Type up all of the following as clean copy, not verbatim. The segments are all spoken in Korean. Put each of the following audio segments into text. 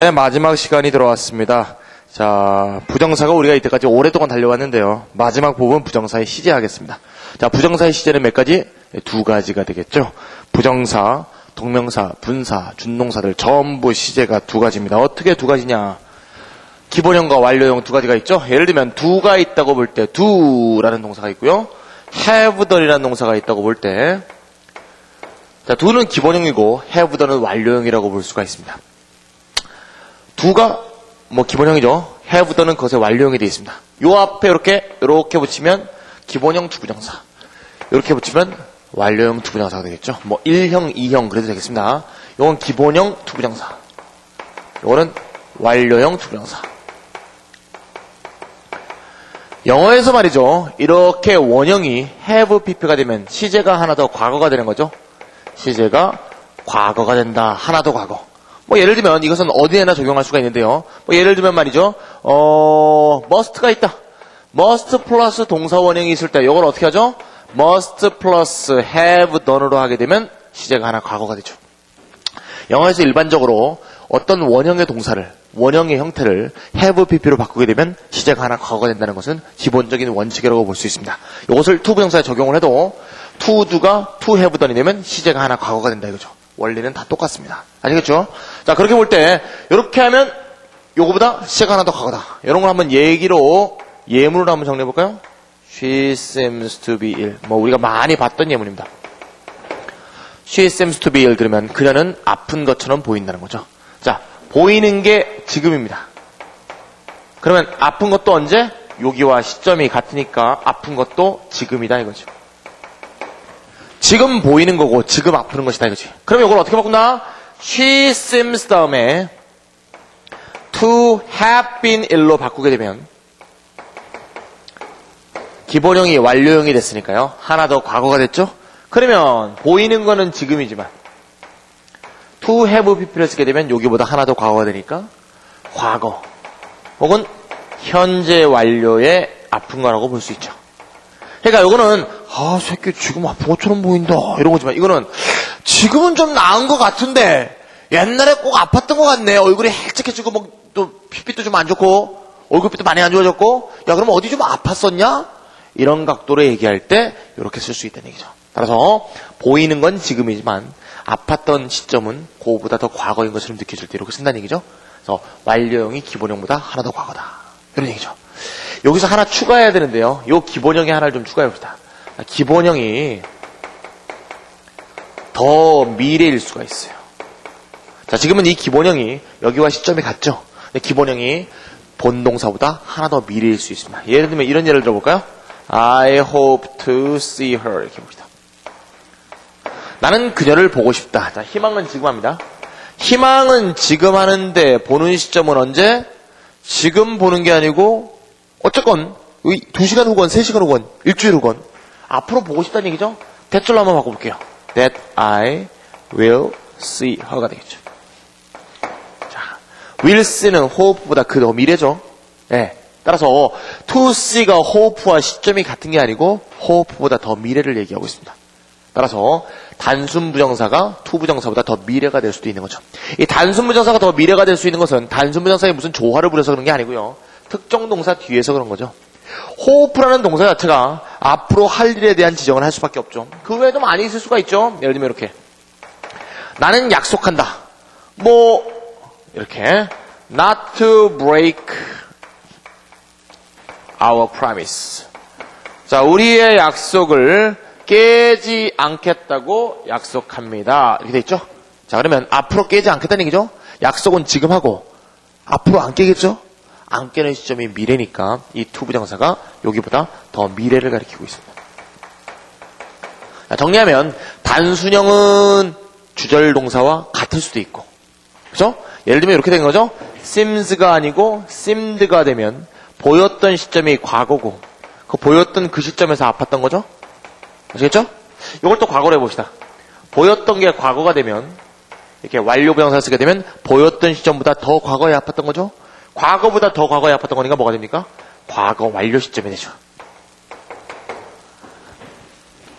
네, 마지막 시간이 들어왔습니다. 자, 부정사가 우리가 이때까지 오랫동안 달려왔는데요. 마지막 부분 부정사의 시제 하겠습니다. 자, 부정사의 시제는 몇 가지? 네, 두 가지가 되겠죠. 부정사, 동명사, 분사, 준동사들 전부 시제가 두 가지입니다. 어떻게 두 가지냐? 기본형과 완료형 두 가지가 있죠. 예를 들면 두가 있다고 볼 때 두라는 동사가 있고요. have done이라는 동사가 있다고 볼 때, 자, 두는 기본형이고 have done은 완료형이라고 볼 수가 있습니다. 두가 기본형이죠. have done은 그것의 완료형이 되어 있습니다. 요 앞에 이렇게 붙이면 기본형 투부정사, 이렇게 붙이면 완료형 투부정사가 되겠죠. 1형, 2형 그래도 되겠습니다. 요건 기본형 투부정사, 요거는 완료형 투부정사. 영어에서 말이죠. 이렇게 원형이 have pp가 되면 시제가 하나 더 과거가 되는 거죠. 시제가 과거가 된다. 하나 더 과거. 예를 들면 이것은 어디에나 적용할 수가 있는데요. 예를 들면 말이죠. must가 있다. must 플러스 동사 원형이 있을 때 이걸 어떻게 하죠? must 플러스 have done으로 하게 되면 시제가 하나 과거가 되죠. 영어에서 일반적으로 어떤 원형의 동사를, 원형의 형태를 have pp로 바꾸게 되면 시제가 하나 과거가 된다는 것은 기본적인 원칙이라고 볼 수 있습니다. 이것을 투부정사에 적용을 해도 to do가 to have done이 되면 시제가 하나 과거가 된다 이거죠. 원리는 다 똑같습니다. 아시겠죠? 자, 그렇게 볼 때 이렇게 하면 요거보다 시제가 하나 더 과거다. 이런 걸 한번 예문으로 한번 정리해 볼까요? She seems to be ill. 우리가 많이 봤던 예문입니다. She seems to be ill 들으면 그녀는 아픈 것처럼 보인다는 거죠. 자, 보이는 게 지금입니다. 그러면 아픈 것도 언제? 여기와 시점이 같으니까 아픈 것도 지금이다 이거죠. 지금 보이는 거고 지금 아프는 것이다 이거지. 그러면 이걸 어떻게 바꾼다? She seems 다음에 to have been ill로 바꾸게 되면 기본형이 완료형이 됐으니까요. 하나 더 과거가 됐죠? 그러면 보이는 거는 지금이지만 to have pp를 쓰게 되면 여기보다 하나 더 과거가 되니까 과거 혹은 현재 완료의 아픈 거라고 볼 수 있죠. 그러니까 이거는 새끼 지금 아픈 것처럼 보인다 이런 거지만 이거는 지금은 좀 나은 것 같은데 옛날에 꼭 아팠던 것 같네. 얼굴이 헬쩍해지고 또 핏빛도 좀 안 좋고 얼굴빛도 많이 안 좋아졌고 야 그럼 어디 좀 아팠었냐? 이런 각도로 얘기할 때 이렇게 쓸 수 있다는 얘기죠. 따라서 보이는 건 지금이지만 아팠던 시점은 그거보다 더 과거인 것처럼 느껴질 때 이렇게 쓴다는 얘기죠. 그래서 완료형이 기본형보다 하나 더 과거다 이런 얘기죠. 여기서 하나 추가해야 되는데요. 요 기본형에 하나를 좀 추가해 봅시다. 기본형이 더 미래일 수가 있어요. 자, 지금은 이 기본형이 여기와 시점이 같죠. 근데 기본형이 본동사보다 하나 더 미래일 수 있습니다. 예를 들면 이런 예를 들어볼까요? I hope to see her 이렇게 봅시다. 나는 그녀를 보고 싶다. 자, 희망은 지금 합니다. 희망은 지금 하는데 보는 시점은 언제? 지금 보는 게 아니고 어쨌건 2시간 후건 3시간 후건 일주일 후건 앞으로 보고 싶다는 얘기죠. 대절로 한번 바꿔볼게요. That I will see her가 되겠죠. 자, will see는 hope보다 그 더 미래죠. 네. 따라서 to see가 hope와 시점이 같은 게 아니고 hope보다 더 미래를 얘기하고 있습니다. 따라서 단순 부정사가 to 부정사보다 더 미래가 될 수도 있는 거죠. 이 단순 부정사가 더 미래가 될 수 있는 것은 단순 부정사에 무슨 조화를 부려서 그런 게 아니고요. 특정 동사 뒤에서 그런 거죠. hope라는 동사 자체가 앞으로 할 일에 대한 지정을 할 수밖에 없죠. 그 외에도 많이 있을 수가 있죠. 예를 들면 이렇게 나는 약속한다. 이렇게 not to break our promise. 자, 우리의 약속을 깨지 않겠다고 약속합니다. 이렇게 돼 있죠? 자, 그러면 앞으로 깨지 않겠다는 얘기죠? 약속은 지금 하고 앞으로 안 깨겠죠? 안 깨는 시점이 미래니까 이 to 부정사가 여기보다 더 미래를 가리키고 있습니다. 자, 정리하면 단순형은 주절 동사와 같을 수도 있고, 그죠? 예를 들면 이렇게 된 거죠? seems가 아니고 seemed가 되면 보였던 시점이 과거고 그 보였던 그 시점에서 아팠던 거죠? 아시겠죠? 이걸 또 과거로 해봅시다. 보였던 게 과거가 되면 이렇게 완료 부정사를 쓰게 되면 보였던 시점보다 더 과거에 아팠던 거죠? 과거보다 더 과거에 아팠던 거니까 뭐가 됩니까? 과거 완료 시점이 되죠.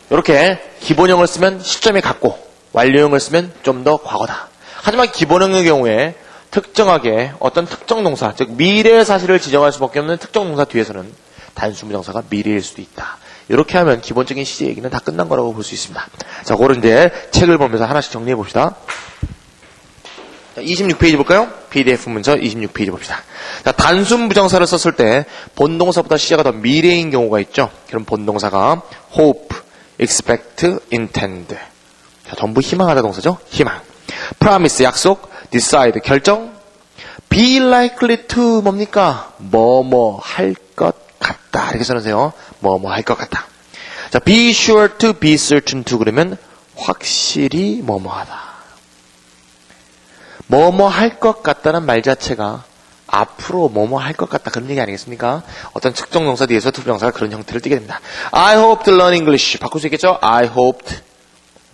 이렇게 기본형을 쓰면 시점이 같고 완료형을 쓰면 좀 더 과거다. 하지만 기본형의 경우에 특정하게 어떤 특정 동사, 즉 미래 사실을 지정할 수밖에 없는 특정 동사 뒤에서는 단수 부정사가 미래일 수도 있다. 이렇게 하면 기본적인 시제 얘기는 다 끝난 거라고 볼 수 있습니다. 자, 그거를 이제 책을 보면서 하나씩 정리해 봅시다. 자, 26페이지 볼까요? PDF 문서 26페이지 봅시다. 자, 단순 부정사를 썼을 때 본동사보다 시제가 더 미래인 경우가 있죠. 그럼 본동사가 hope, expect, intend. 자, 전부 희망하다 동사죠. 희망. promise, 약속. decide, 결정. be likely to 뭡니까? 뭐뭐 할 것 같다. 이렇게 써놓으세요. 뭐뭐 할 것 같다. 자, be sure to, be certain to 그러면 확실히 뭐뭐 하다. 뭐뭐 할 것 같다는 말 자체가 앞으로 뭐뭐 할 것 같다 그런 얘기 아니겠습니까? 어떤 특정 동사 뒤에서 투부정사가 그런 형태를 띠게 됩니다. I hope to learn English. 바꿀 수 있겠죠? I hoped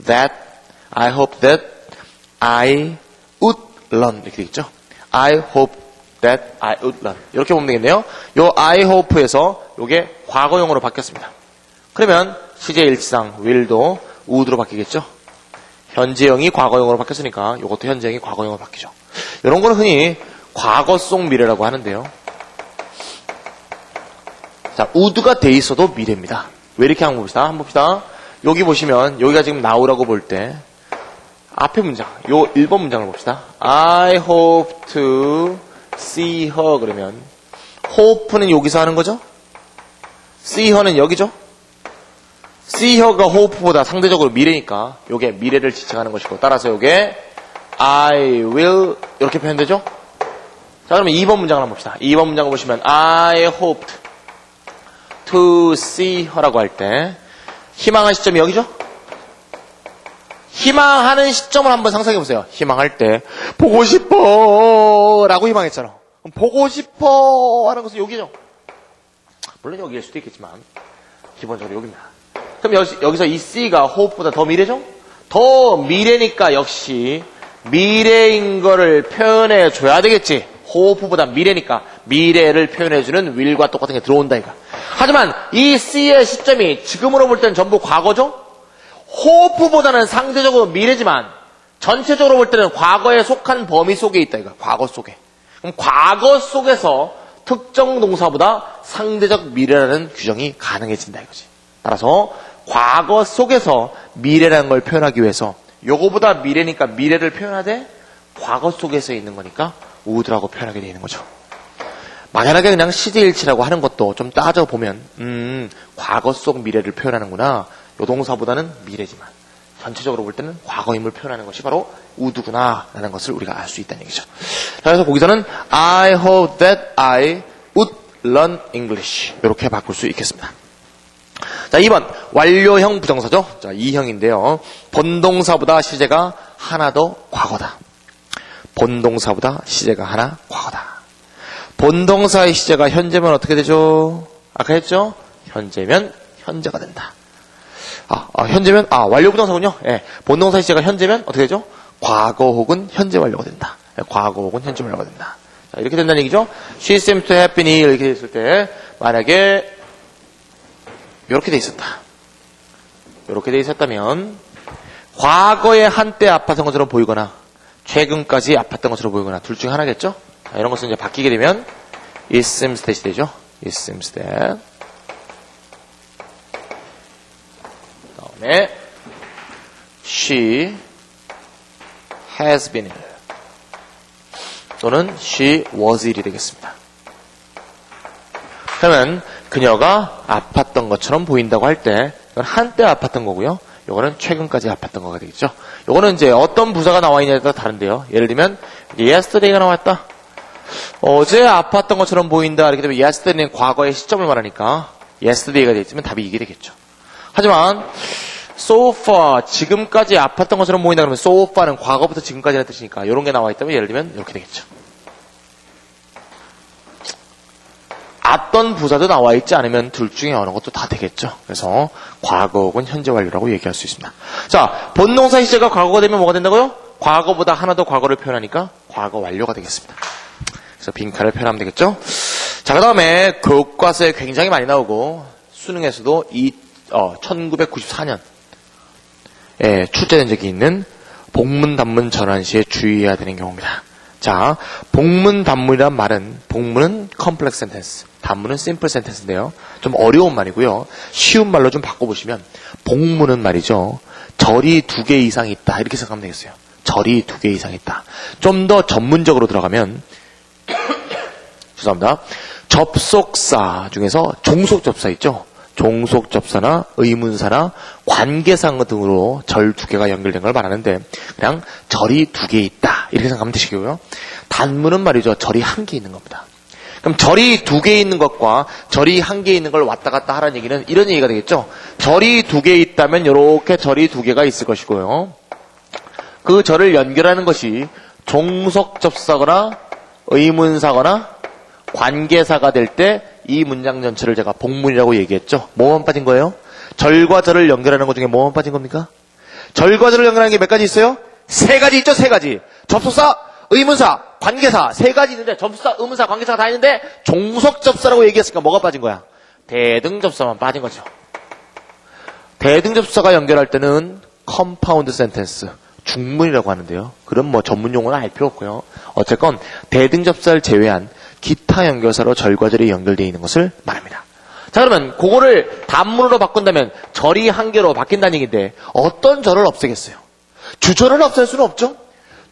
that I would learn 이렇게 되겠죠? I hope that I would learn 이렇게 보면 되겠네요. 요 I hope에서 요게 과거형으로 바뀌었습니다. 그러면 시제 일치상 will도 would로 바뀌겠죠? 현재형이 과거형으로 바뀌었으니까 이것도 현재형이 과거형으로 바뀌죠. 이런 거는 흔히 과거 속 미래라고 하는데요. 자, would가 돼 있어도 미래입니다. 왜 이렇게 한번 봅시다. 한번 봅시다. 여기 보시면 여기가 지금 now라고 볼 때 앞에 문장, 요 1번 문장을 봅시다. I hope to see her 그러면 hope는 여기서 하는 거죠? see her는 여기죠? see her가 hope보다 상대적으로 미래니까 요게 미래를 지칭하는 것이고 따라서 요게 I will 이렇게 표현되죠? 자, 그러면 2번 문장을 한번 봅시다. 2번 문장을 보시면 I hoped to see her라고 할 때 희망한 시점이 여기죠? 희망하는 시점을 한번 상상해 보세요. 희망할 때 보고 싶어 라고 희망했잖아. 그럼 보고 싶어 하는 것은 여기죠. 물론 여기일 수도 있겠지만 기본적으로 여기입니다. 그럼 여기서 이 C가 hope보다 더 미래죠? 더 미래니까 역시 미래인 거를 표현해 줘야 되겠지. hope보다 미래니까 미래를 표현해 주는 will과 똑같은 게 들어온다 이거. 하지만 이 C의 시점이 지금으로 볼 때는 전부 과거죠? 호프보다는 상대적으로 미래지만 전체적으로 볼 때는 과거에 속한 범위 속에 있다 이거. 과거 속에. 그럼 과거 속에서 특정 동사보다 상대적 미래라는 규정이 가능해진다 이거지. 따라서 과거 속에서 미래라는 걸 표현하기 위해서 요거보다 미래니까 미래를 표현하되 과거 속에서 있는 거니까 would라고 표현하게 되는 거죠. 막연하게 그냥 시제일치라고 하는 것도 좀 따져보면 과거 속 미래를 표현하는구나. 요 동사보다는 미래지만 전체적으로 볼 때는 과거임을 표현하는 것이 바로 would구나 라는 것을 우리가 알 수 있다는 얘기죠. 자, 그래서 거기서는 I hope that I would learn English 이렇게 바꿀 수 있겠습니다. 자, 2번 완료형 부정사죠. 자, 2형인데요. 본동사보다 시제가 하나 더 과거다. 본동사보다 시제가 하나 과거다. 본동사의 시제가 현재면 어떻게 되죠? 아까 했죠? 현재면 현재가 된다. 현재면, 완료 부동사군요. 예. 본동사 시제가 현재면 어떻게 되죠? 과거 혹은 현재 완료가 된다. 예, 과거 혹은 현재 완료가 된다. 자, 이렇게 된다는 얘기죠. She seems to have been ill 이렇게 됐을 때, 만약에, 이렇게 돼 있었다. 이렇게 돼 있었다면, 과거에 한때 아팠던 것처럼 보이거나, 최근까지 아팠던 것처럼 보이거나, 둘 중 하나겠죠? 자, 이런 것은 이제 바뀌게 되면, it seems that이 되죠. it seems that. 다음에 she has been ill 또는 she was ill이 되겠습니다. 그러면 그녀가 아팠던 것처럼 보인다고 할 때 이건 한때 아팠던 거고요. 이거는 최근까지 아팠던 거가 되겠죠. 이거는 이제 어떤 부사가 나와 있냐에 따라 다른데요. 예를 들면 yesterday가 나왔다. 어제 아팠던 것처럼 보인다. 이렇게 되면 yesterday는 과거의 시점을 말하니까 yesterday가 되어 있으면 답이 이게 되겠죠. 하지만 so far 지금까지 아팠던 것처럼 보인다 그러면 so far는 과거부터 지금까지라는 뜻이니까 이런 게 나와 있다면 예를 들면 이렇게 되겠죠. 어떤 부사도 나와 있지 않으면 둘 중에 어느 것도 다 되겠죠. 그래서 과거 혹은 현재 완료라고 얘기할 수 있습니다. 자, 본동사 시제가 과거가 되면 뭐가 된다고요? 과거보다 하나 더 과거를 표현하니까 과거 완료가 되겠습니다. 그래서 빈칸을 표현하면 되겠죠. 자, 그 다음에 교과서에 굉장히 많이 나오고 수능에서도 1994년 출제된 적이 있는 복문, 단문 전환 시에 주의해야 되는 경우입니다. 자, 복문, 단문이란 말은 복문은 컴플렉스 센텐스, 단문은 심플 센텐스인데요. 좀 어려운 말이고요. 쉬운 말로 좀 바꿔보시면 복문은 말이죠. 절이 2개 이상 있다. 이렇게 생각하면 되겠어요. 절이 2개 이상 있다. 좀 더 전문적으로 들어가면 죄송합니다. 접속사 중에서 종속접사 있죠. 종속접사나 의문사나 관계사 등으로 절 2개가 연결된 걸 말하는데 그냥 절이 2개 있다 이렇게 생각하면 되시고요. 단문은 말이죠. 절이 1개 있는 겁니다. 그럼 절이 2개 있는 것과 절이 1개 있는 걸 왔다 갔다 하라는 얘기는 이런 얘기가 되겠죠. 절이 2개 있다면 이렇게 절이 2개가 있을 것이고요. 그 절을 연결하는 것이 종속접사거나 의문사거나 관계사가 될 때 이 문장 전체를 제가 복문이라고 얘기했죠. 뭐만 빠진 거예요? 절과 절을 연결하는 것 중에 뭐만 빠진 겁니까? 절과 절을 연결하는 게 몇 가지 있어요? 3가지 있죠. 3가지. 접속사, 의문사, 관계사 3가지 있는데 접속사, 의문사, 관계사가 다 있는데 종속접사라고 얘기했으니까 뭐가 빠진 거야? 대등접사만 빠진 거죠. 대등접사가 연결할 때는 컴파운드 센텐스, 중문이라고 하는데요. 그럼 뭐 전문 용어는 알 필요 없고요. 어쨌건 대등접사를 제외한 기타 연결사로 절과 절이 연결되어 있는 것을 말합니다. 자, 그러면 그거를 단문으로 바꾼다면 절이 1개로 바뀐다는 얘기인데 어떤 절을 없애겠어요? 주절을 없앨 수는 없죠?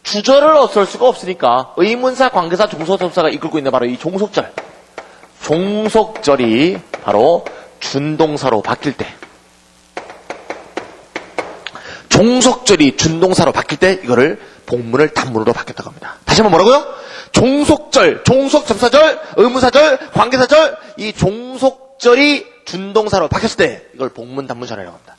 주절을 없앨 수가 없으니까 의문사, 관계사, 종속접사가 이끌고 있는 바로 이 종속절. 종속절이 바로 준동사로 바뀔 때 종속절이 준동사로 바뀔 때 이거를 복문을 단문으로 바뀌었다고 합니다. 다시 한번 뭐라고요? 종속절, 종속접사절, 의문사절, 관계사절 이 종속절이 준동사로 바뀌었을 때 이걸 복문, 단문 전환이라고 합니다.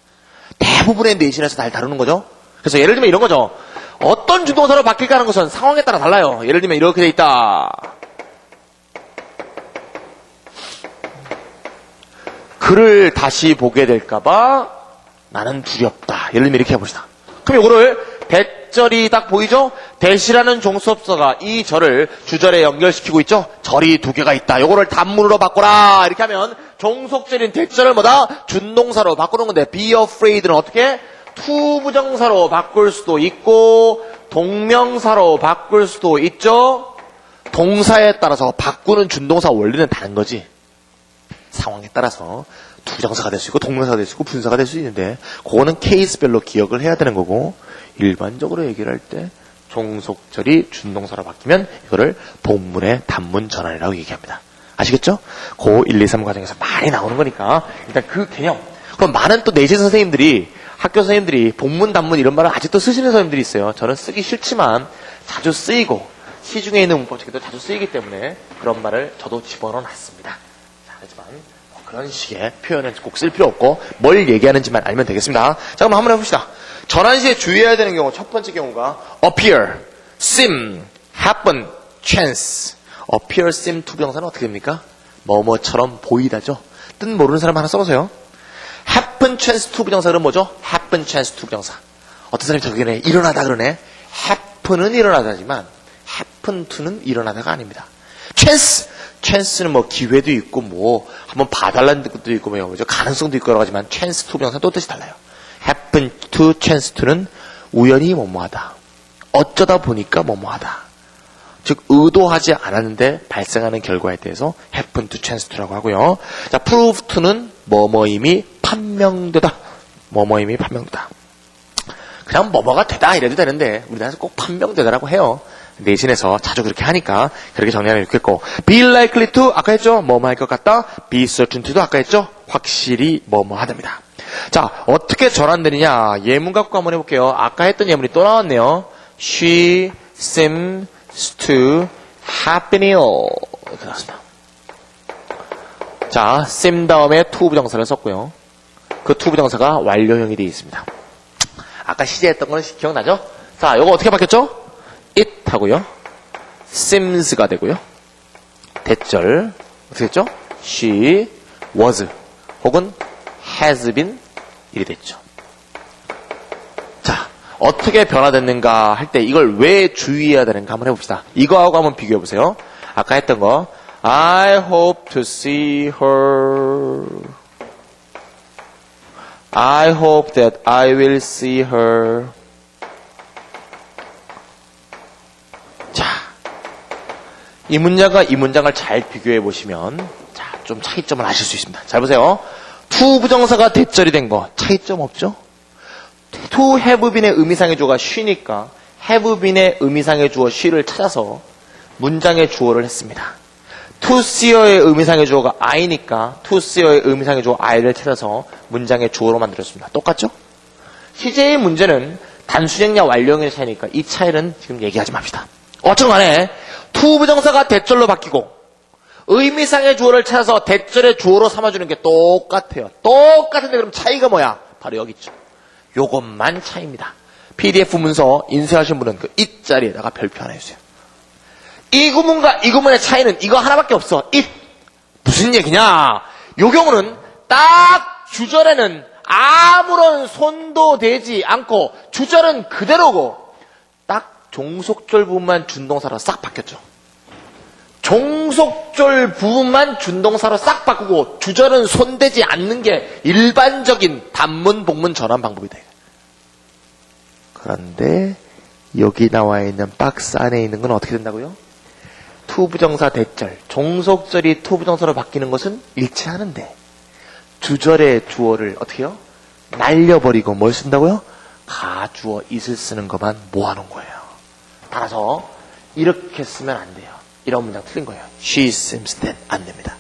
대부분의 내신에서 잘 다루는 거죠. 그래서 예를 들면 이런 거죠. 어떤 준동사로 바뀔까 하는 것은 상황에 따라 달라요. 예를 들면 이렇게 돼 있다. 그를 다시 보게 될까봐 나는 두렵다. 예를 들면 이렇게 해봅시다. 그럼 이거를 대절이 딱 보이죠? 대시라는 종속접사가 이 절을 주절에 연결시키고 있죠? 절이 2개가 있다. 요거를 단문으로 바꿔라. 이렇게 하면 종속절인 대절을 뭐다? 준동사로 바꾸는 건데 be afraid는 어떻게? 투부정사로 바꿀 수도 있고 동명사로 바꿀 수도 있죠? 동사에 따라서 바꾸는 준동사 원리는 다른 거지. 상황에 따라서 투정사가 될 수 있고 동명사가 될 수 있고 분사가 될 수 있는데 그거는 케이스별로 기억을 해야 되는 거고 일반적으로 얘기를 할 때 종속절이 준동사로 바뀌면 이거를 복문의 단문 전환이라고 얘기합니다. 아시겠죠? 고 1, 2, 3 과정에서 많이 나오는 거니까 일단 그 개념. 그럼 많은 또 내신 선생님들이 학교 선생님들이 복문, 단문 이런 말을 아직도 쓰시는 선생님들이 있어요. 저는 쓰기 싫지만 자주 쓰이고 시중에 있는 문법 책에도 자주 쓰이기 때문에 그런 말을 저도 집어넣어 놨습니다. 하지만 그런 식의 표현은 꼭 쓸 필요 없고 뭘 얘기하는지만 알면 되겠습니다. 자, 그럼 한번 해봅시다. 전환 시에 주의해야 되는 경우 첫 번째 경우가 appear, seem, happen, chance. appear, seem 투부정사는 어떻게 됩니까? 뭐뭐처럼 보이다죠. 뜻 모르는 사람 하나 써보세요. happen, chance 투부정사는 뭐죠? happen, chance 투부정사. 어떤 사람이 저기네 일어나다 그러네. happen은 일어나다지만 happen to는 일어나다가 아닙니다. chance는 뭐 기회도 있고 뭐 한번 봐달라는 뜻도 있고 뭐죠 가능성도 있고 여러 가지만 chance 투부정사 또 뜻이 달라요. happen to, chance to는 우연히 뭐뭐하다. 어쩌다 보니까 뭐뭐하다. 즉 의도하지 않았는데 발생하는 결과에 대해서 happen to, chance to라고 하고요. 자, prove to는 뭐뭐임이 판명되다. 뭐뭐임이 판명되다. 그냥 뭐뭐가 되다 이래도 되는데 우리나라에서 꼭 판명되다라고 해요. 내신에서 자주 그렇게 하니까 그렇게 정리하면 좋겠고 be likely to 아까 했죠? 뭐뭐 할 것 같다. be certain to도 아까 했죠? 확실히 뭐뭐 하답니다. 자, 어떻게 전환되느냐 예문 갖고 한번 해볼게요. 아까 했던 예문이 또 나왔네요. She seems to happy 이렇게 나왔습니다. 자, seem 다음에 to 부정사를 썼고요. 그 to 부정사가 완료형이 되어 있습니다. 아까 시제했던 거는 기억나죠? 자, 요거 어떻게 바뀌었죠? it 하고요. seems가 되고요. 대절 어떻게 됐죠? she was 혹은 has been 이리 됐죠. 자, 어떻게 변화됐는가 할 때 이걸 왜 주의해야 되는가 한번 해봅시다. 이거하고 한번 비교해보세요. 아까 했던 거 I hope to see her I hope that I will see her. 자, 이 문장과 이 문장을 잘 비교해 보시면 자, 좀 차이점을 아실 수 있습니다. 잘 보세요. to 부정사가 대절이 된 거 차이점 없죠? to have been의 의미상의 주어가 she니까 have been의 의미상의 주어 she를 찾아서 문장의 주어를 했습니다. to see의 의미상의 주어가 I니까 to see의 의미상의 주어 I를 찾아서 문장의 주어로 만들었습니다. 똑같죠? 시제의 문제는 단수형이냐 완료형의 차이니까 이 차이는 지금 얘기하지 맙시다. 어쨌든 간에 to 부정사가 대절로 바뀌고 의미상의 주어를 찾아서 대절의 주어로 삼아주는 게 똑같아요. 똑같은데 그럼 차이가 뭐야? 바로 여기 있죠. 요것만 차이입니다. PDF 문서 인쇄하신 분은 그 이 자리에다가 별표 하나 해주세요. 이 구문과 이 구문의 차이는 이거 하나밖에 없어. 이 무슨 얘기냐? 요 경우는 딱 주절에는 아무런 손도 대지 않고 주절은 그대로고 딱 종속절 부분만 준동사로 싹 바뀌었죠. 종속절 부분만 준동사로 싹 바꾸고 주절은 손대지 않는 게 일반적인 단문, 복문 전환 방법이다. 그런데 여기 나와 있는 박스 안에 있는 건 어떻게 된다고요? to 부정사 대절, 종속절이 to 부정사로 바뀌는 것은 일치하는데 주절의 주어를 어떻게 해요? 날려버리고 뭘 쓴다고요? 가주어 it을 쓰는 것만 모아놓은 거예요. 따라서 이렇게 쓰면 안 돼요. 이런 문장 틀린 거예요. She seems that 안 됩니다.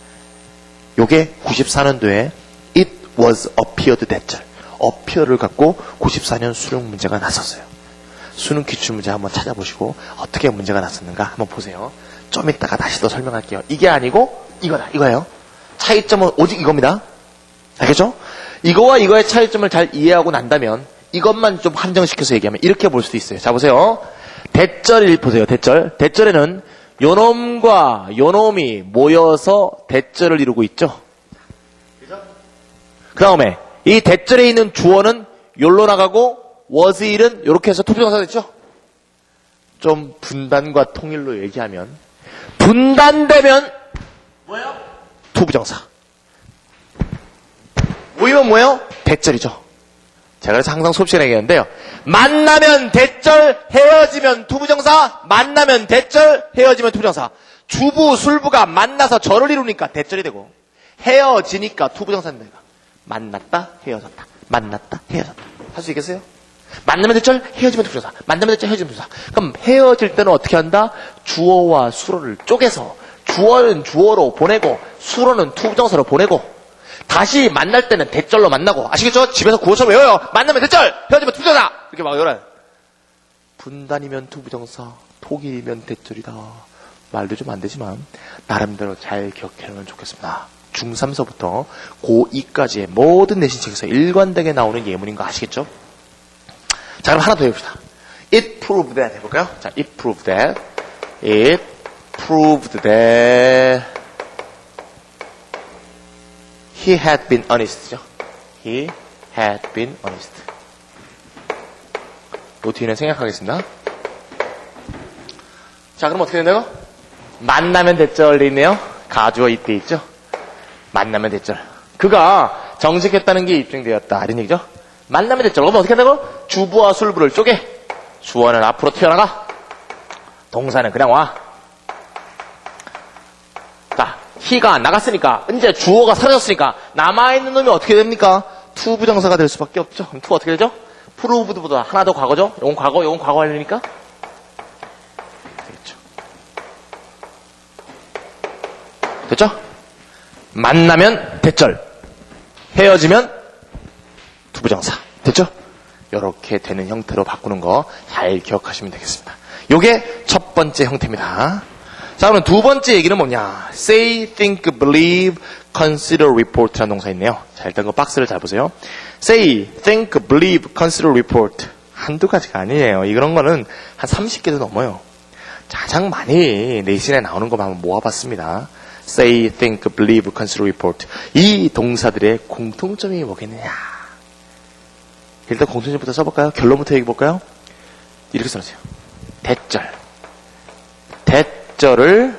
요게 94년도에 it was appeared 대절, appear를 갖고 94년 수능 문제가 났었어요. 수능 기출문제 한번 찾아보시고 어떻게 문제가 났었는가 한번 보세요. 좀 이따가 다시 또 설명할게요. 이게 아니고 이거다, 이거예요. 차이점은 오직 이겁니다. 알겠죠? 이거와 이거의 차이점을 잘 이해하고 난다면 이것만 좀 한정시켜서 얘기하면 이렇게 볼 수도 있어요. 자, 보세요. 대절을 보세요. 대절. 대절에는 요놈과 요놈이 모여서 대절을 이루고 있죠. 그 다음에 이 대절에 있는 주어는 요로 나가고 was 일은 이렇게 해서 투부정사 됐죠. 좀 분단과 통일로 얘기하면 분단되면 뭐예요? 투부정사. 모이면 뭐예요? 대절이죠. 제가 그래서 항상 수업 시간에 얘기하는데요. 만나면 대절, 헤어지면 투부정사, 만나면 대절, 헤어지면 투부정사. 주부, 술부가 만나서 절을 이루니까 대절이 되고 헤어지니까 투부정사입니다. 만났다, 헤어졌다. 만났다, 헤어졌다. 할 수 있겠어요? 만나면 대절, 헤어지면 투부정사. 만나면 대절, 헤어지면 투부정사. 그럼 헤어질 때는 어떻게 한다? 주어와 수어를 쪼개서 주어는 주어로 보내고 수어는 투부정사로 보내고 다시 만날 때는 대절로 만나고 아시겠죠? 집에서 구호처럼 외워요. 만나면 대절, 헤어지면 투부정사. 이렇게 막 외워요. 분단이면 투부정사, 통일이면 대절이다. 말도 좀 안 되지만 나름대로 잘 기억해놓으면 좋겠습니다. 중3서부터 고2까지의 모든 내신책에서 일관되게 나오는 예문인 거 아시겠죠? 자, 그럼 하나 더 해봅시다. It proved that 해볼까요? 자, it proved that. It proved that he had been honest죠. He had been honest. 요 뒤에는 생략하겠습니다. 자, 그럼 어떻게 된다고? 만나면 대절 있네요. 가주어 이때 있죠. 만나면 대절. 그가 정직했다는 게 입증되었다. 이런 얘기죠. 만나면 대절. 그럼 어떻게 한다고? 주부와 술부를 쪼개. 주어는 앞으로 튀어나가. 동사는 그냥 와. 자, he가 나갔으니까 이제 주어가 사라졌으니까 남아있는 놈이 어떻게 됩니까? to 부정사가 될 수밖에 없죠. 그럼 to 어떻게 되죠? proved보다 하나 더 과거죠. 요건 과거, 요건 과거 완료니까 되겠죠. 됐죠? 만나면 대절, 헤어지면 투부정사. 됐죠? 이렇게 되는 형태로 바꾸는 거 잘 기억하시면 되겠습니다. 요게 첫 번째 형태입니다. 자, 그럼 두 번째 얘기는 뭐냐? say, think, believe, consider, report라는 동사 있네요. 자, 일단 그 박스를 잘 보세요. say, think, believe, consider, report. 한두 가지가 아니에요. 이런 거는 한 30개도 넘어요. 가장 많이 내신에 나오는 것만 한번 모아봤습니다. say, think, believe, consider, report. 이 동사들의 공통점이 뭐겠느냐? 일단 공통점부터 써볼까요? 결론부터 얘기해볼까요? 이렇게 써주세요. 대절. 대절을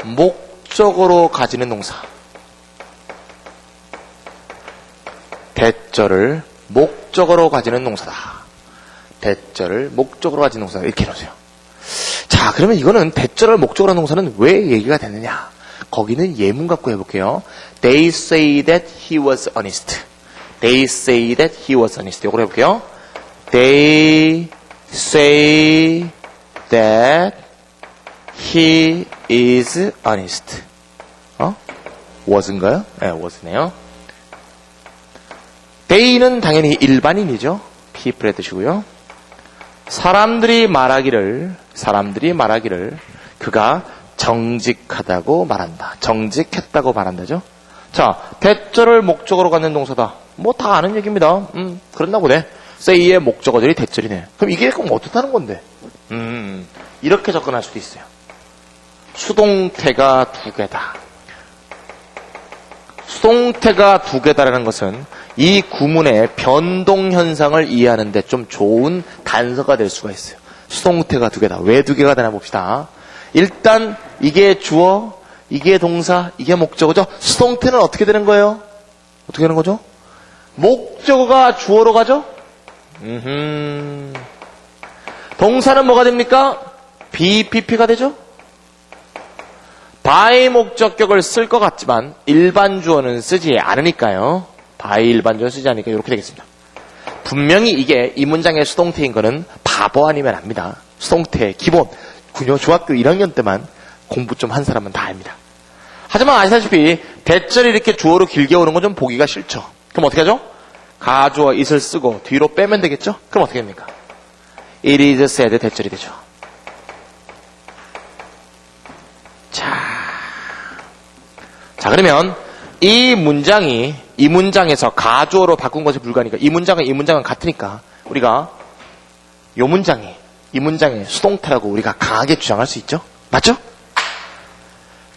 목적으로 가지는 동사. 대절을 목적으로 가지는 동사다. 대절을 목적으로 가지는 동사다. 이렇게 해놓으세요. 자, 자, 그러면 이거는 대절을 목적으로 하는 동사는 왜 얘기가 됐느냐? 거기는 예문 갖고 해볼게요. They say that he was honest. They say that he was honest. 이걸 해볼게요. They say that he is honest. was인가요? 네, was네요. they는 당연히 일반인이죠. people의 뜻이고요. 사람들이 말하기를 그가 정직하다고 말한다. 정직했다고 말한다죠. 자, 대절을 목적으로 갖는 동사다. 뭐 다 아는 얘기입니다. 그렇나 보네. say의 목적어들이 대절이네. 그럼 이게 그럼 어떻다는 건데? 이렇게 접근할 수도 있어요. 수동태가 두 개다. 수동태가 두 개다라는 것은 이 구문의 변동 현상을 이해하는 데 좀 좋은 단서가 될 수가 있어요. 수동태가 두 개다. 왜 두 개가 되나 봅시다. 일단 이게 주어, 이게 동사, 이게 목적어죠. 수동태는 어떻게 되는 거예요? 어떻게 되는 거죠? 목적어가 주어로 가죠? 동사는 뭐가 됩니까? BPP가 되죠? by 목적격을 쓸 것 같지만 일반 주어는 쓰지 않으니까요. by 일반 주어 쓰지 않으니까 이렇게 되겠습니다. 분명히 이게 이 문장의 수동태인 거는 바보 아니면 압니다. 수동태 기본 중학교 1학년 때만 공부 좀 한 사람은 다 압니다. 하지만 아시다시피 대절이 이렇게 주어로 길게 오는 건 좀 보기가 싫죠. 그럼 어떻게 하죠? 가주어 it을 쓰고 뒤로 빼면 되겠죠? 그럼 어떻게 됩니까? It is said 대절이 되죠. 자, 그러면 이 문장에서 가주어로 바꾼 것이 불가하니까 이 문장은 같으니까 우리가 이 문장의 수동태라고 우리가 강하게 주장할 수 있죠? 맞죠?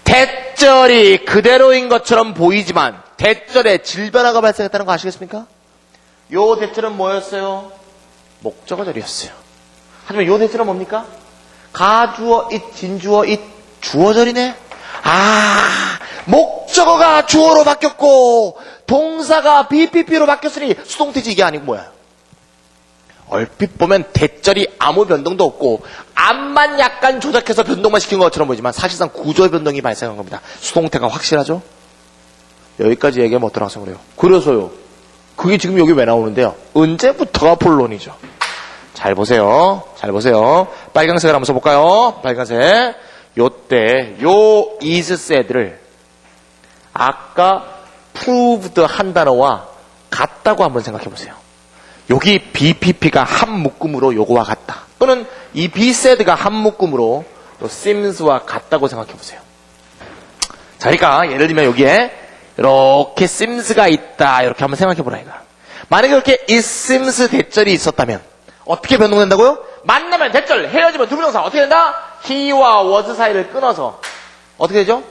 대절이 그대로인 것처럼 보이지만 대절에 질변화가 발생했다는 거 아시겠습니까? 요 대절은 뭐였어요? 목적어절이었어요. 하지만 요 대절은 뭡니까? 가주어 it, 진주어 it, 주어절이네? 목적어가 주어로 바뀌었고 동사가 BPP로 바뀌었으니 수동태지 이게 아니고 뭐야? 얼핏 보면 대절이 아무 변동도 없고 앞만 약간 조작해서 변동만 시킨 것처럼 보이지만 사실상 구조 변동이 발생한 겁니다. 수동태가 확실하죠? 여기까지 얘기하면 어떠라서 그래요? 그래서요. 그게 지금 여기 왜 나오는데요? 언제부터가 본론이죠. 잘 보세요. 빨간색을 한번 써볼까요? 빨간색. 요때 요 is said를 아까 proved 한 단어와 같다고 한번 생각해 보세요. 여기 BPP가 한 묶음으로 요거와 같다. 또는 이 be said가 한 묶음으로 또 semes와 같다고 생각해 보세요. 자, 그러니까 예를 들면 여기에 이렇게 semes가 있다. 이렇게 한번 생각해 보라 이거. 만약에 이렇게 it seems 대절이 있었다면 어떻게 변동된다고요? 만나면 대절, 헤어지면 두부정사 어떻게 된다? he와 was 사이를 끊어서 어떻게 되죠?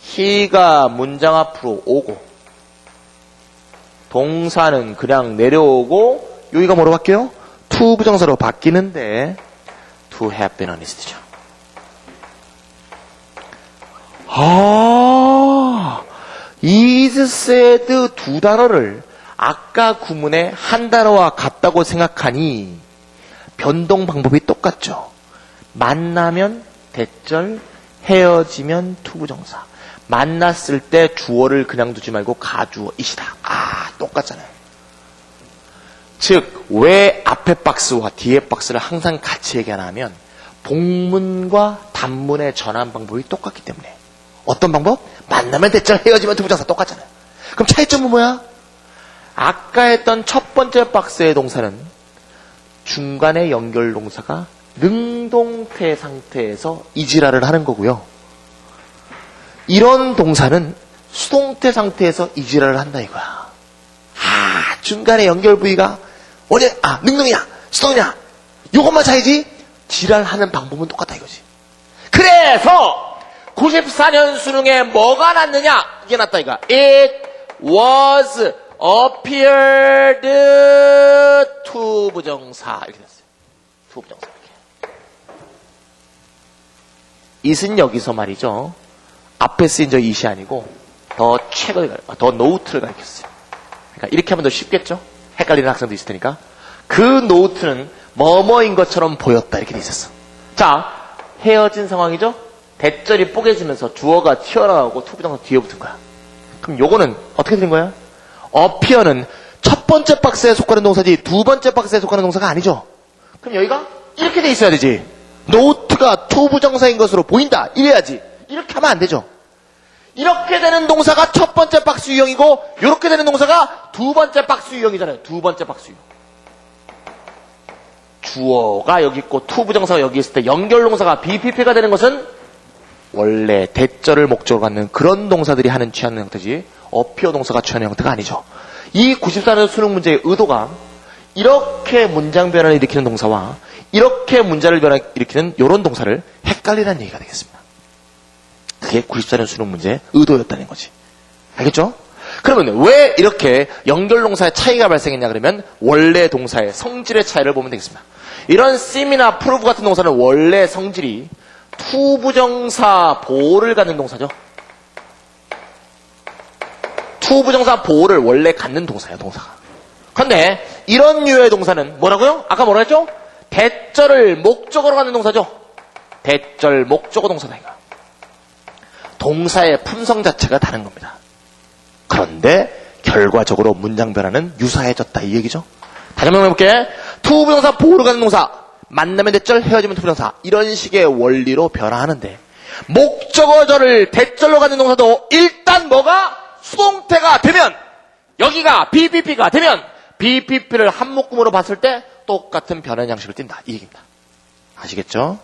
he가 문장 앞으로 오고 동사는 그냥 내려오고 여기가 뭐로 바뀌어요? to 부정사로 바뀌는데 to have been honest죠. is said 두 단어를 아까 구문의 한 단어와 같다고 생각하니 변동 방법이 똑같죠. 만나면 대절, 헤어지면 투부정사. 만났을 때 주어를 그냥 두지 말고 가주어 it이다. 똑같잖아요. 즉, 왜 앞에 박스와 뒤에 박스를 항상 같이 얘기하나 하면 복문과 단문의 전환 방법이 똑같기 때문에. 어떤 방법? 만나면 대절, 헤어지면 투부정사 똑같잖아요. 그럼 차이점은 뭐야? 아까 했던 첫 번째 박스의 동사는 중간에 연결 동사가 능동태 상태에서 이지랄을 하는 거고요. 이런 동사는 수동태 상태에서 이지랄을 한다 이거야. 중간에 연결 부위가 능동이냐 수동이냐 요것만 차이지 지랄하는 방법은 똑같다 이거지. 그래서 94년 수능에 뭐가 났느냐 이게 났다 이거야. It was appeared to 부정사 이렇게 됐어요. to 부정사 이렇게. it은 여기서 말이죠. 앞에 쓰인 저 it이 아니고 더 노트를 가리켰어요. 그러니까 이렇게 하면 더 쉽겠죠? 헷갈리는 학생도 있을 테니까. 그 노트는 뭐뭐인 것처럼 보였다 이렇게 돼 있었어. 자, 헤어진 상황이죠? 대절이 뽀개지면서 주어가 튀어나오고 투부정사 뒤에 붙은 거야. 그럼 요거는 어떻게 된 거야? appear는 첫 번째 박스에 속하는 동사지 두 번째 박스에 속하는 동사가 아니죠. 그럼 여기가 이렇게 돼 있어야 되지. note가 투부정사인 것으로 보인다. 이래야지. 이렇게 하면 안 되죠. 이렇게 되는 동사가 첫 번째 박스 유형이고 이렇게 되는 동사가 두 번째 박스 유형이잖아요. 두 번째 박스 유형. 주어가 여기 있고 투부정사가 여기 있을 때 연결동사가 BPP가 되는 것은 원래 대절을 목적으로 갖는 그런 동사들이 하는 취하는 형태지 appear 동사가 취하는 형태가 아니죠. 이 94년 수능 문제의 의도가 이렇게 문장 변화를 일으키는 동사와 이렇게 문자를 일으키는 이런 동사를 헷갈리라는 얘기가 되겠습니다. 그게 94년 수능 문제의 의도였다는 거지. 알겠죠? 그러면 왜 이렇게 연결동사의 차이가 발생했냐 그러면 원래 동사의 성질의 차이를 보면 되겠습니다. 이런 seem이나 prove 같은 동사는 원래 성질이 투부정사 보호를 갖는 동사죠. 투부정사 보호를 원래 갖는 동사예요, 동사가. 그런데 이런 류의 동사는 뭐라고요? 아까 뭐라 했죠? 대절을 목적으로 갖는 동사죠. 대절 목적어 동사다 이거. 동사의 품성 자체가 다른 겁니다. 그런데 결과적으로 문장 변화는 유사해졌다 이 얘기죠. 다시 한번 해볼게. 투부정사 보호를 갖는 동사, 만나면 대절, 헤어지면 투부정사, 이런 식의 원리로 변화하는데 목적어절을 대절로 갖는 동사도 일단 뭐가 수동태가 되면, 여기가 BPP가 되면 BPP를 한 묶음으로 봤을 때 똑같은 변화 양식을 띈다 이 얘기입니다. 아시겠죠?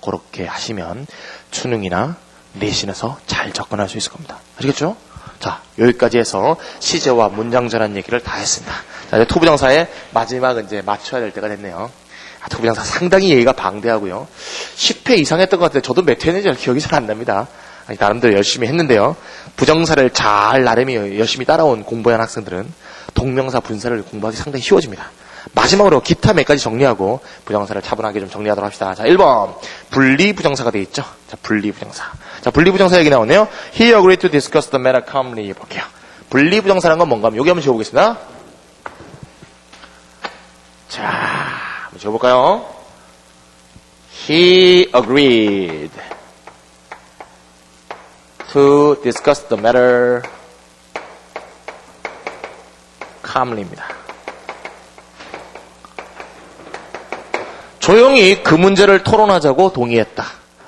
그렇게 하시면 수능이나 내신에서 잘 접근할 수 있을 겁니다. 아시겠죠? 자, 여기까지 해서 시제와 문장 전환 얘기를 다 했습니다. 자, 이제 투부정사의 마지막 이제 맞춰야 될 때가 됐네요. 투부정사 상당히 예의가 방대하고요. 10회 이상 했던 것 같은데 저도 몇 회 했는지 기억이 잘 안 납니다. 나름대로 열심히 했는데요. 부정사를 잘 나름이 열심히 따라온 공부한 학생들은 동명사 분사를 공부하기 상당히 쉬워집니다. 마지막으로 기타 몇 가지 정리하고 부정사를 차분하게 좀 정리하도록 합시다. 자, 1번 분리부정사가 되어 있죠. 자, 분리부정사. 자, 분리부정사 얘기 나오네요. He agreed to discuss the matter calmly. 볼게요. 분리부정사라는 건 뭔가 하면 여기 한번 지워보겠습니다. 자, 한번 지워볼까요? He agreed to discuss the matter calmly입니다. 조용히 그 문제를 토론하자고 동의했다.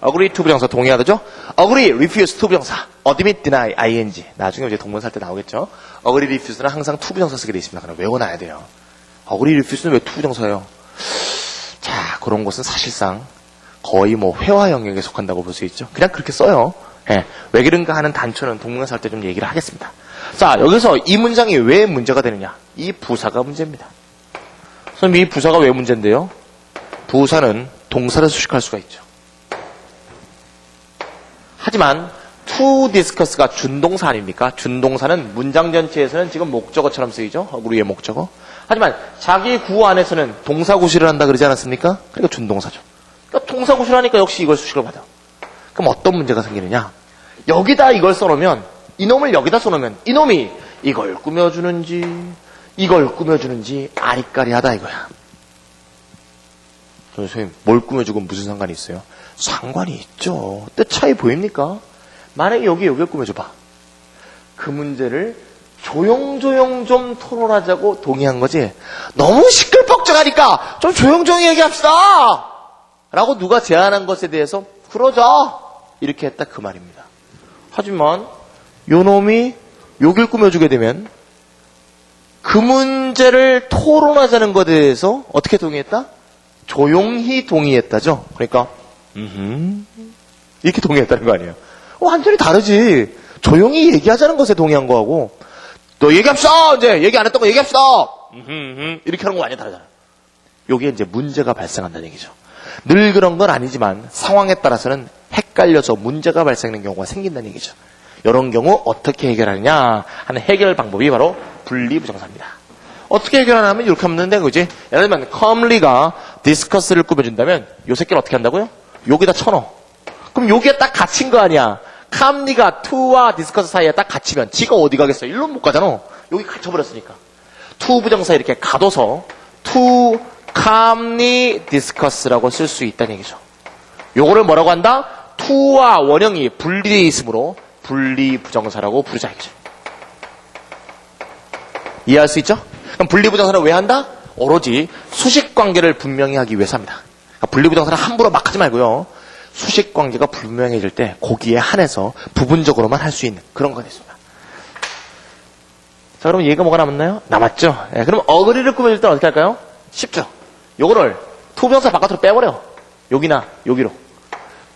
agree to 부정사 동의하다죠? agree, refuse to 부정사. admit, deny, ing. 나중에 이제 동문사 할 때 나오겠죠? agree, refuse는 항상 to 부정사 쓰게 돼 있습니다. 그럼 외워놔야 돼요. agree, refuse는 왜 to 부정사예요? 자, 그런 것은 사실상 거의 뭐 회화 영역에 속한다고 볼 수 있죠. 그냥 그렇게 써요. 예, 왜 그런가 하는 단초는 동문사 할 때 좀 얘기를 하겠습니다. 자, 여기서 이 문장이 왜 문제가 되느냐? 이 부사가 문제입니다. 선생님, 이 부사가 왜 문제인데요? 부사는 동사를 수식할 수가 있죠. 하지만 to discuss가 준동사 아닙니까? 준동사는 문장 전체에서는 지금 목적어처럼 쓰이죠. 우리의 목적어. 하지만 자기 구어 안에서는 동사 구실을 한다 그러지 않았습니까? 그러니까 준동사죠. 그러니까 동사 구실을 하니까 역시 이걸 수식을 받아. 그럼 어떤 문제가 생기느냐? 여기다 이걸 써놓으면, 이놈을 여기다 써놓으면 이놈이 이걸 꾸며주는지 이걸 꾸며주는지 아리까리하다 이거야. 선생님, 뭘 꾸며주고 무슨 상관이 있어요? 상관이 있죠. 뜻 차이 보입니까? 만약에 여기를 꾸며줘봐. 그 문제를 조용조용 좀 토론하자고 동의한 거지. 너무 시끌벅적하니까 좀 조용조용히 얘기합시다 라고 누가 제안한 것에 대해서 그러자 이렇게 했다 그 말입니다. 하지만 요놈이 여길 꾸며주게 되면 그 문제를 토론하자는 것에 대해서 어떻게 동의했다? 조용히 동의했다죠. 그러니까 이렇게 동의했다는 거 아니에요. 완전히 다르지. 조용히 얘기하자는 것에 동의한 거하고 또 얘기합시다. 이제 얘기 안 했던 거 얘기합시다. 이렇게 하는 거 완전히 다르잖아요. 요게 이제 문제가 발생한다는 얘기죠. 늘 그런 건 아니지만 상황에 따라서는 헷갈려서 문제가 발생하는 경우가 생긴다는 얘기죠. 이런 경우 어떻게 해결하느냐 하는 해결 방법이 바로 분리부정사입니다. 어떻게 해결하냐면 이렇게 하면 되는데 그지? 예를 들면 calmly가 discuss를 꾸며준다면 요 새끼를 어떻게 한다고요? 여기다 쳐넣어. 그럼 여기에 딱 갇힌 거 아니야. calmly가 to와 discuss 사이에 딱 갇히면 지가 어디 가겠어? 일로 못 가잖아. 여기 갇혀버렸으니까. to 부정사 이렇게 가둬서 to calmly discuss라고 쓸 수 있다는 얘기죠. 요거를 뭐라고 한다? to와 원형이 분리되어 있으므로 분리부정사라고 부르자 이거죠. 이해할 수 있죠? 그럼 분리부정사를 왜 한다? 오로지 수식관계를 분명히 하기 위해서 합니다. 그러니까 분리부정사는 함부로 막 하지 말고요. 수식관계가 분명해질 때 거기에 한해서 부분적으로만 할 수 있는 그런 거 됐습니다. 자, 그럼 얘가 뭐가 남았나요? 남았죠? 예, 그럼 어그리를 꾸며줄 때는 어떻게 할까요? 쉽죠? 요거를 투부정사 바깥으로 빼버려. 여기나 여기로.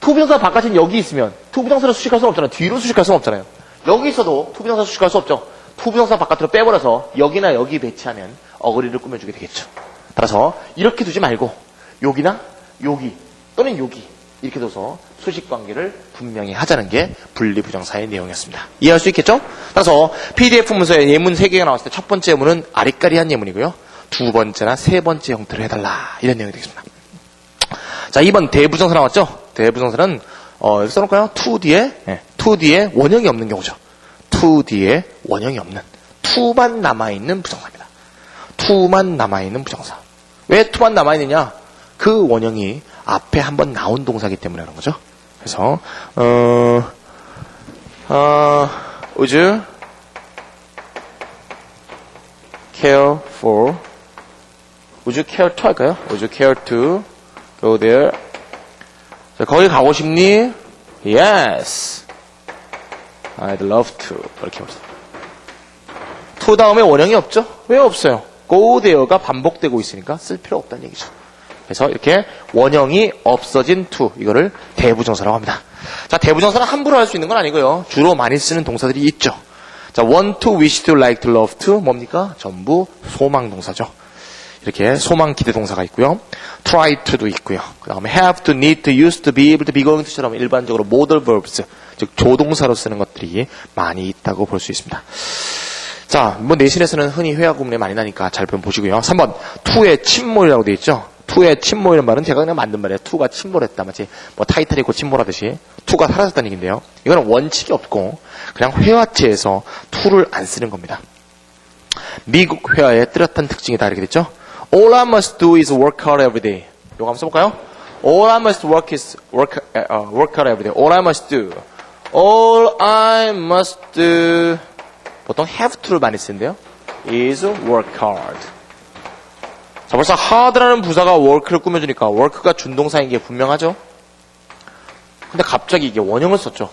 투부정사 바깥은 여기 있으면 투부정사를 수식할 수는 없잖아요. 뒤로 수식할 수는 없잖아요. 여기 있어도 투부정사 수식할 수 없죠. 투부정사 바깥으로 빼버려서 여기나 여기 배치하면 어그리를 꾸며주게 되겠죠. 따라서 이렇게 두지 말고 여기나 여기 또는 여기 이렇게 둬서 수식관계를 분명히 하자는 게 분리부정사의 내용이었습니다. 이해할 수 있겠죠? 따라서 PDF 문서에 예문 3개가 나왔을 때 첫 번째 예문은 아리까리한 예문이고요. 두 번째나 세 번째 형태로 해달라 이런 내용이 되겠습니다. 자, 2번 대부정사 나왔죠? 대부정사는 여기 써놓을까요? to 뒤에 원형이 없는 경우죠. to 뒤에 원형이 없는 to만 남아있는 부정사입니다. to만 남아있는 부정사. 왜 to만 남아있느냐? 그 원형이 앞에 한번 나온 동사이기 때문에 그런 거죠. 그래서 would you care for would you care to 할까요? would you care to go there? 자, 거기 가고 싶니? Yes. I'd love to. 이렇게 합시다. to 다음에 원형이 없죠? 왜 없어요? go there가 반복되고 있으니까 쓸 필요 없다는 얘기죠. 그래서 이렇게 원형이 없어진 to 이거를 대부정사라고 합니다. 자, 대부정사는 함부로 할 수 있는 건 아니고요. 주로 많이 쓰는 동사들이 있죠. 자, want to, wish to, like to, love to 뭡니까? 전부 소망 동사죠. 이렇게 소망 기대 동사가 있고요. try to도 있고요. 그 다음에 have to, need to, used to, be able to, be going to처럼 일반적으로 modal verbs 즉 조동사로 쓰는 것들이 많이 있다고 볼 수 있습니다. 자, 뭐 내신에서는 흔히 회화 구문에 많이 나니까 잘 보시고요. 3번 to의 침몰이라고 되어 있죠. to의 침몰이라는 말은 제가 그냥 만든 말이에요. to가 침몰했다. 마치 뭐 타이타닉 고 침몰하듯이 to가 사라졌다는 얘기인데요. 이거는 원칙이 없고 그냥 회화체에서 to를 안 쓰는 겁니다. 미국 회화의 뚜렷한 특징이다 이렇게 됐죠. All I must do is work hard every day. 이거 한번 써볼까요? All I must work hard every day. All I must do. All I must do. 보통 have to를 많이 쓰는데요. is work hard. 자, 벌써 hard라는 부사가 work를 꾸며주니까 work가 준동사인 게 분명하죠? 근데 갑자기 이게 원형을 썼죠.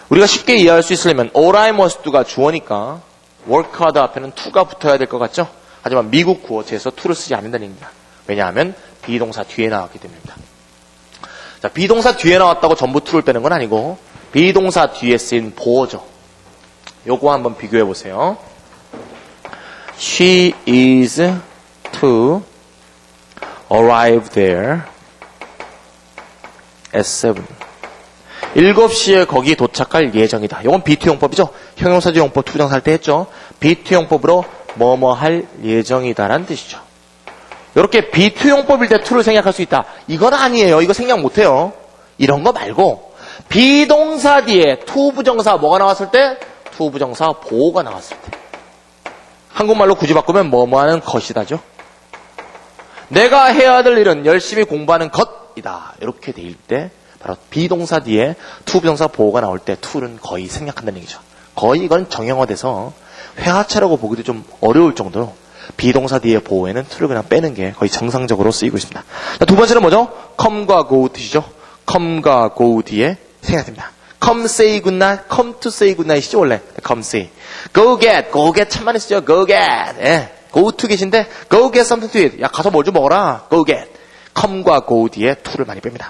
우리가 쉽게 이해할 수 있으려면 all I must do가 주어니까 work hard 앞에는 to가 붙어야 될 것 같죠? 하지만 미국 구어체에서 to를 쓰지 않는다는 얘기입니다. 왜냐하면 비동사 뒤에 나왔기 때문입니다. 자, 비동사 뒤에 나왔다고 전부 to를 빼는 건 아니고 비동사 뒤에 쓰인 보어죠. 요거 한번 비교해 보세요. She is to arrive there at 7. 7시에 거기 도착할 예정이다. 이건 B2용법이죠. 형용사주 용법 투정사 할 때 했죠. B2용법으로 뭐뭐 할 예정이다라는 뜻이죠. 이렇게 B2용법일 때 to를 생략할 수 있다. 이건 아니에요. 이거 생략 못해요. 이런 거 말고 비동사 뒤에 to 부정사 뭐가 나왔을 때? to 부정사 보호가 나왔을 때. 한국말로 굳이 바꾸면 뭐뭐 하는 것이다죠. 내가 해야 될 일은 열심히 공부하는 것이다. 이렇게 될 때 바로 비동사 뒤에 to 부정사 보호가 나올 때 to는 거의 생략한다는 얘기죠. 거의 이건 정형화돼서 회화체라고 보기도 좀 어려울 정도로 비동사 뒤에 보호에는 to를 그냥 빼는 게 거의 정상적으로 쓰이고 있습니다. 자, 두 번째는 뭐죠? come과 go 뜻이죠. come과 go 뒤에 생략됩니다. come say good night, come to say good night이죠 원래. come say. go get 참 많이 쓰죠. go get. 예. go to 계신데 go get something to eat. 야 가서 뭘 좀 먹어라. go get. come과 go 뒤에 to를 많이 뺍니다.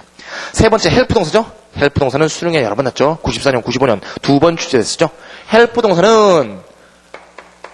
세 번째 help 동사죠. help 동사는 수능에 여러 번 났죠. 94년, 95년 두 번 출제됐었죠. help 동사는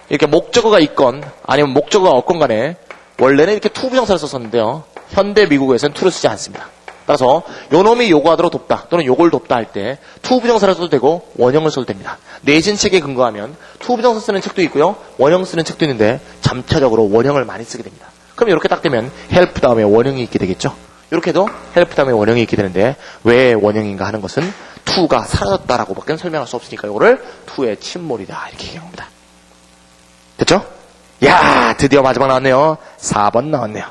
이렇게 목적어가 있건 아니면 목적어가 없건 간에 원래는 이렇게 to 부정사를 썼었는데요. 현대 미국에서는 to를 쓰지 않습니다. 따라서 요놈이 요구하도록 돕다 또는 요걸 돕다 할 때 to 부정사를 써도 되고 원형을 써도 됩니다. 내신 책에 근거하면 to 부정사 쓰는 책도 있고요. 원형 쓰는 책도 있는데 점차적으로 원형을 많이 쓰게 됩니다. 그럼 이렇게 딱 되면 help 다음에 원형이 있게 되겠죠. 이렇게도 help 다음에 원형이 있게 되는데 왜 원형인가 하는 것은 to가 사라졌다라고 밖에 설명할 수 없으니까 이거를 to의 침몰이다 이렇게 얘기합니다. 됐죠? 야 드디어 마지막 나왔네요. 4번 나왔네요.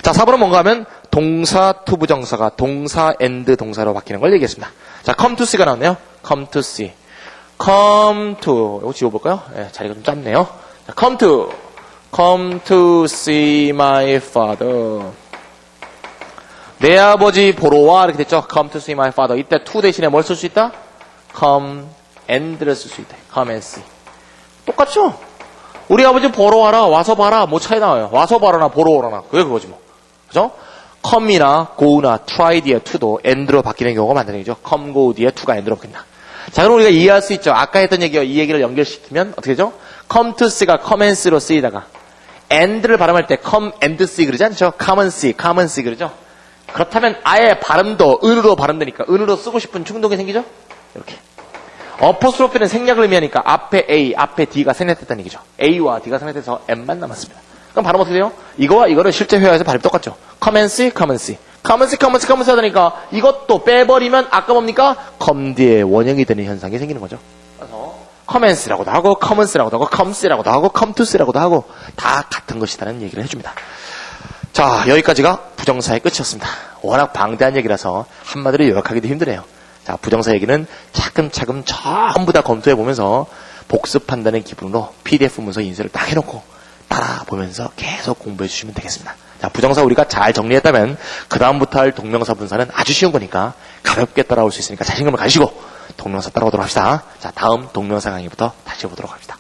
자 4번은 뭔가 하면 동사 to 부정사가 동사 and 동사로 바뀌는 걸 얘기했습니다. 자, come to see가 나왔네요. come to see. come to, 이거 지워볼까요? 네, 자리가 좀 짧네요. 자, come to see my father. 내 아버지 보러 와. 이렇게 됐죠? come to see my father. 이때 to 대신에 뭘 쓸 수 있다? come and를 쓸 수 있다. come and see. 똑같죠? 우리 아버지 보러 와라, 와서 봐라, 뭐 차이 나와요? 와서 봐라나 보러 오라나. 그게 그거지 뭐. 그죠? come이나 go나 try 뒤에 to도 and로 바뀌는 경우가 많다는 얘기죠. come, go 뒤에 to가 and로 바뀐다. 자, 그럼 우리가 이해할 수 있죠. 아까 했던 얘기와 이 얘기를 연결시키면 어떻게 되죠? come to see가 come and see로 쓰이다가 and를 발음할 때 come and see 그러지 않죠? come and see 그러죠? 그렇다면 아예 발음도 은으로 발음되니까 은으로 쓰고 싶은 충동이 생기죠? 이렇게. 어포스트로피는 생략을 의미하니까 앞에 A, 앞에 D가 생략됐다는 얘기죠. A와 D가 생략돼서 M만 남았습니다. 그럼 발음 어떻게 돼요? 이거와 이거를 실제 회화에서 발음이 똑같죠. come and see, come and see. come and see, come and see, come and see 하다니까 이것도 빼버리면 아까 뭡니까? come 뒤에 원형이 되는 현상이 생기는 거죠. 그래서 come and see라고도 하고 come and see라고도 하고 come see라고도 하고 come to see라고도 하고 다 같은 것이라는 얘기를 해줍니다. 자, 여기까지가 부정사의 끝이었습니다. 워낙 방대한 얘기라서 한마디로 요약하기도 힘드네요. 자, 부정사 얘기는 차근차근 전부 다 검토해보면서 복습한다는 기분으로 PDF 문서 인쇄를 딱 해놓고 따라 보면서 계속 공부해 주시면 되겠습니다. 자, 부정사 우리가 잘 정리했다면 그 다음부터 할 동명사 분사는 아주 쉬운 거니까 가볍게 따라올 수 있으니까 자신감을 가지시고 동명사 따라오도록 합시다. 자, 다음 동명사 강의부터 다시 보도록 합시다.